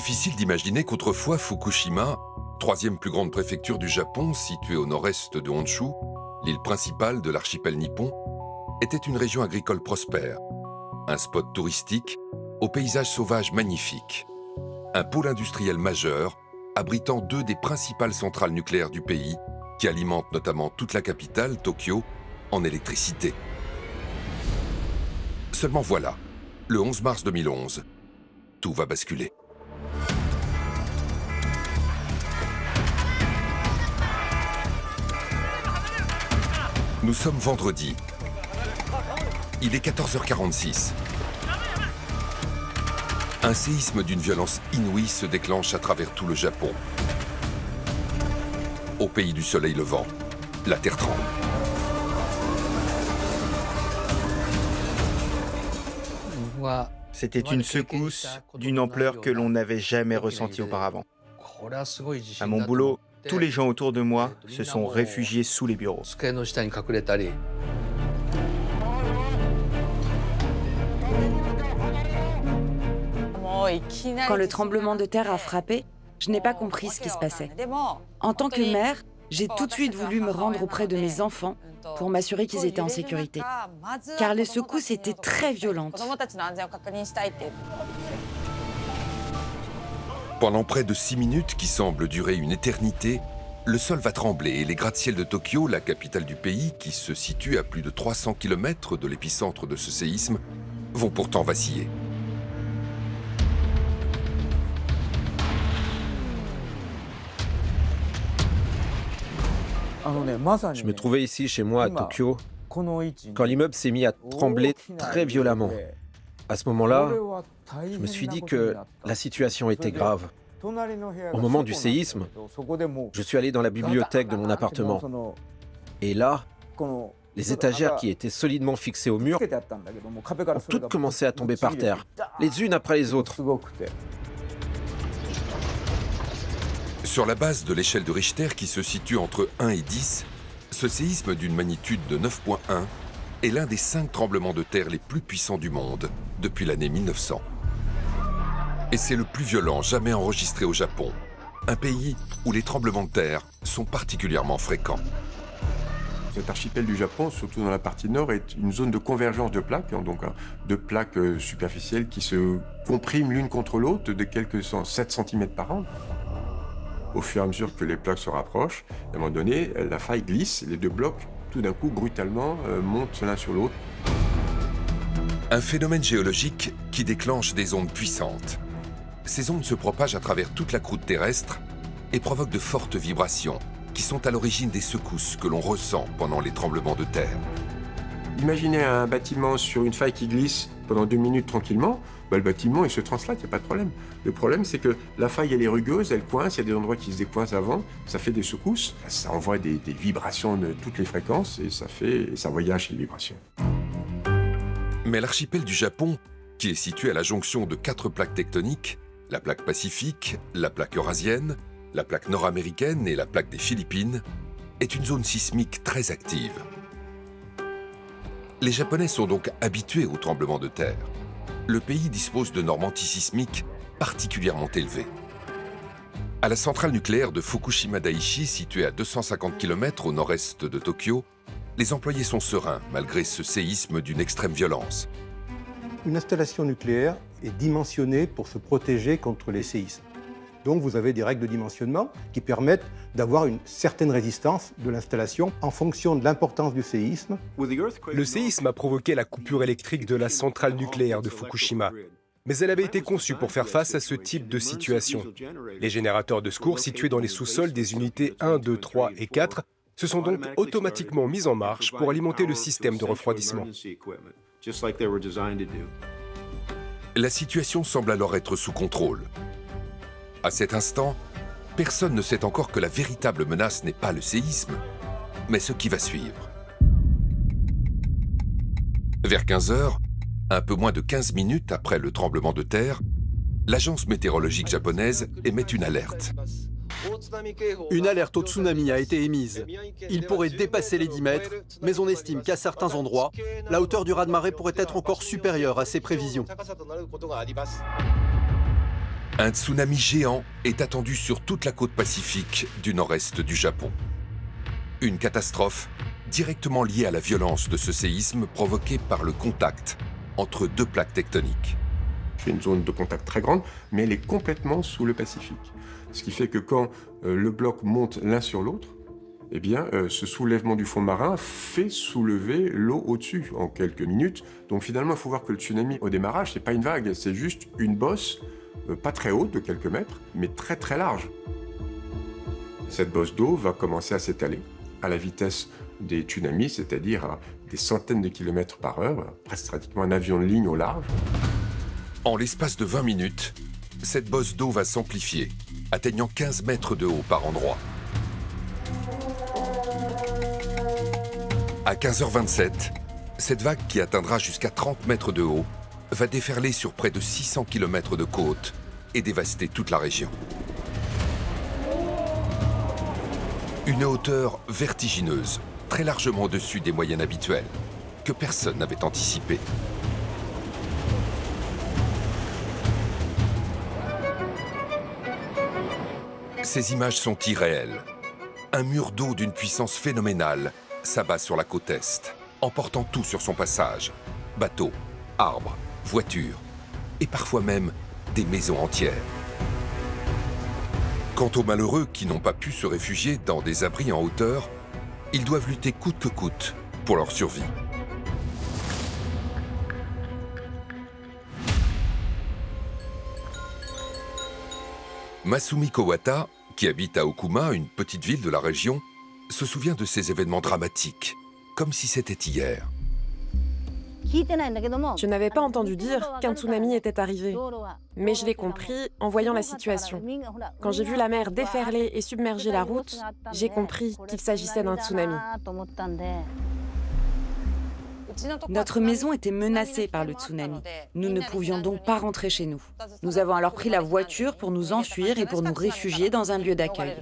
difficile d'imaginer qu'autrefois Fukushima, troisième plus grande préfecture du Japon, située au nord-est de Honshu, l'île principale de l'archipel nippon, était une région agricole prospère, un spot touristique au paysage sauvage magnifique, un pôle industriel majeur abritant deux des principales centrales nucléaires du pays qui alimentent notamment toute la capitale, Tokyo, en électricité. Seulement voilà, le 11 mars 2011, tout va basculer. Nous sommes vendredi. Il est 14h46. Un séisme d'une violence inouïe se déclenche à travers tout le Japon. Au pays du soleil levant, la terre tremble. C'était une secousse d'une ampleur que l'on n'avait jamais ressentie auparavant. À mon boulot, tous les gens autour de moi se sont réfugiés sous les bureaux. Quand le tremblement de terre a frappé, je n'ai pas compris ce qui se passait. En tant que mère, j'ai tout de suite voulu me rendre auprès de mes enfants pour m'assurer qu'ils étaient en sécurité, car les secousses étaient très violentes. Pendant près de 6 minutes, qui semblent durer une éternité, le sol va trembler et les gratte-ciels de Tokyo, la capitale du pays, qui se situe à plus de 300 km de l'épicentre de ce séisme, vont pourtant vaciller. Je me trouvais ici chez moi à Tokyo quand l'immeuble s'est mis à trembler très violemment. À ce moment-là, je me suis dit que la situation était grave. Au moment du séisme, je suis allé dans la bibliothèque de mon appartement. Et là, les étagères qui étaient solidement fixées au mur ont toutes commencé à tomber par terre, les unes après les autres. Sur la base de l'échelle de Richter qui se situe entre 1 et 10, ce séisme d'une magnitude de 9.1 est l'un des 5 tremblements de terre les plus puissants du monde depuis l'année 1900. Et c'est le plus violent jamais enregistré au Japon, un pays où les tremblements de terre sont particulièrement fréquents. Cet archipel du Japon, surtout dans la partie nord, est une zone de convergence de plaques, donc de plaques superficielles qui se compriment l'une contre l'autre de quelques 7 cm par an. Au fur et à mesure que les plaques se rapprochent, à un moment donné, la faille glisse, les deux blocs, tout d'un coup, brutalement, montent l'un sur l'autre. Un phénomène géologique qui déclenche des ondes puissantes. Ces ondes se propagent à travers toute la croûte terrestre et provoquent de fortes vibrations qui sont à l'origine des secousses que l'on ressent pendant les tremblements de terre. Imaginez un bâtiment sur une faille qui glisse pendant 2 minutes tranquillement, le bâtiment il se translate, il n'y a pas de problème. Le problème c'est que la faille elle est rugueuse, elle coince, il y a des endroits qui se décoincent avant, ça fait des secousses, ça envoie des vibrations de toutes les fréquences et ça voyage les vibrations. Mais l'archipel du Japon, qui est situé à la jonction de 4 plaques tectoniques, la plaque pacifique, la plaque eurasienne, la plaque nord-américaine et la plaque des Philippines, est une zone sismique très active. Les Japonais sont donc habitués aux tremblements de terre. Le pays dispose de normes antisismiques particulièrement élevées. À la centrale nucléaire de Fukushima Daiichi, située à 250 km au nord-est de Tokyo, les employés sont sereins malgré ce séisme d'une extrême violence. Une installation nucléaire est dimensionnée pour se protéger contre les séismes. Donc vous avez des règles de dimensionnement qui permettent d'avoir une certaine résistance de l'installation en fonction de l'importance du séisme. Le séisme a provoqué la coupure électrique de la centrale nucléaire de Fukushima. Mais elle avait été conçue pour faire face à ce type de situation. Les générateurs de secours situés dans les sous-sols des unités 1, 2, 3 et 4 se sont donc automatiquement mis en marche pour alimenter le système de refroidissement. La situation semble alors être sous contrôle. À cet instant, personne ne sait encore que la véritable menace n'est pas le séisme, mais ce qui va suivre. Vers 15 heures, un peu moins de 15 minutes après le tremblement de terre, l'agence météorologique japonaise émet une alerte. Une alerte au tsunami a été émise. Il pourrait dépasser les 10 mètres, mais on estime qu'à certains endroits, la hauteur du raz-de-marée pourrait être encore supérieure à ces prévisions. Un tsunami géant est attendu sur toute la côte pacifique du nord-est du Japon. Une catastrophe directement liée à la violence de ce séisme provoqué par le contact entre deux plaques tectoniques. C'est une zone de contact très grande, mais elle est complètement sous le Pacifique. Ce qui fait que quand le bloc monte l'un sur l'autre, eh bien, ce soulèvement du fond marin fait soulever l'eau au-dessus en quelques minutes. Donc finalement, il faut voir que le tsunami, au démarrage, c'est pas une vague, c'est juste une bosse, pas très haute, de quelques mètres, mais très très large. Cette bosse d'eau va commencer à s'étaler à la vitesse des tsunamis, c'est-à-dire à des centaines de kilomètres par heure, presque pratiquement un avion de ligne au large. En l'espace de 20 minutes, cette bosse d'eau va s'amplifier, atteignant 15 mètres de haut par endroit. À 15h27, cette vague qui atteindra jusqu'à 30 mètres de haut va déferler sur près de 600 km de côte et dévaster toute la région. Une hauteur vertigineuse, très largement au-dessus des moyennes habituelles, que personne n'avait anticipée. Ces images sont irréelles. Un mur d'eau d'une puissance phénoménale s'abat sur la côte est, emportant tout sur son passage. Bateaux, arbres, voitures, et parfois même des maisons entières. Quant aux malheureux qui n'ont pas pu se réfugier dans des abris en hauteur, ils doivent lutter coûte que coûte pour leur survie. Masumi Kawata, qui habite à Okuma, une petite ville de la région, se souvient de ces événements dramatiques, comme si c'était hier. Je n'avais pas entendu dire qu'un tsunami était arrivé, mais je l'ai compris en voyant la situation. Quand j'ai vu la mer déferler et submerger la route, j'ai compris qu'il s'agissait d'un tsunami. Notre maison était menacée par le tsunami. Nous ne pouvions donc pas rentrer chez nous. Nous avons alors pris la voiture pour nous enfuir et pour nous réfugier dans un lieu d'accueil.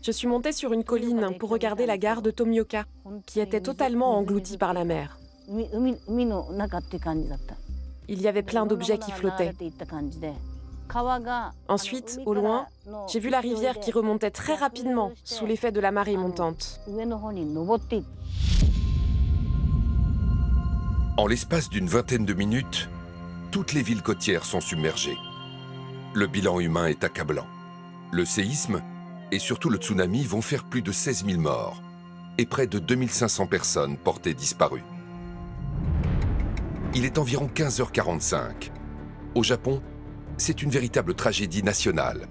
Je suis montée sur une colline pour regarder la gare de Tomioka, qui était totalement engloutie par la mer. Il y avait plein d'objets qui flottaient. Ensuite, au loin, j'ai vu la rivière qui remontait très rapidement sous l'effet de la marée montante. En l'espace d'une vingtaine de minutes, toutes les villes côtières sont submergées. Le bilan humain est accablant. Le séisme et surtout le tsunami vont faire plus de 16 000 morts et près de 2500 personnes portées disparues. Il est environ 15h45. Au Japon, c'est une véritable tragédie nationale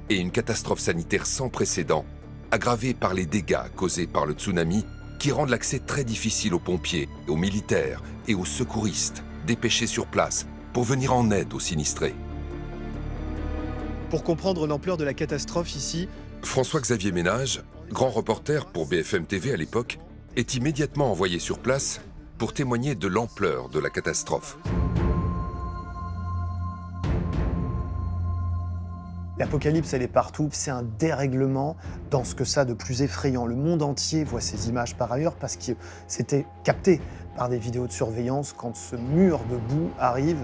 et une catastrophe sanitaire sans précédent, aggravée par les dégâts causés par le tsunami qui rendent l'accès très difficile aux pompiers, aux militaires et aux secouristes dépêchés sur place pour venir en aide aux sinistrés. Pour comprendre l'ampleur de la catastrophe ici, François-Xavier Ménage, grand reporter pour BFM TV à l'époque, est immédiatement envoyé sur place pour témoigner de l'ampleur de la catastrophe. L'apocalypse, elle est partout. C'est un dérèglement dans ce que ça a de plus effrayant. Le monde entier voit ces images par ailleurs parce que c'était capté par des vidéos de surveillance quand ce mur de boue arrive.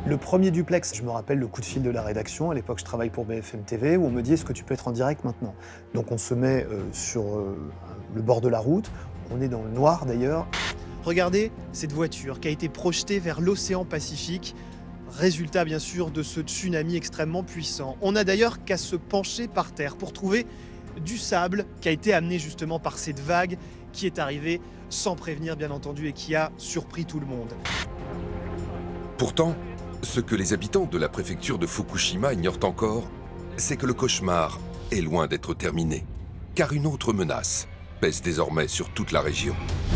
Le premier duplex, je me rappelle le coup de fil de la rédaction, à l'époque je travaille pour BFM TV, où on me dit « est-ce que tu peux être en direct maintenant ?» Donc on se met sur le bord de la route, on est dans le noir d'ailleurs. Regardez cette voiture qui a été projetée vers l'océan Pacifique, résultat bien sûr de ce tsunami extrêmement puissant. On n'a d'ailleurs qu'à se pencher par terre pour trouver du sable qui a été amené justement par cette vague qui est arrivée sans prévenir bien entendu et qui a surpris tout le monde. Pourtant, ce que les habitants de la préfecture de Fukushima ignorent encore, c'est que le cauchemar est loin d'être terminé, car une autre menace pèse désormais sur toute la région.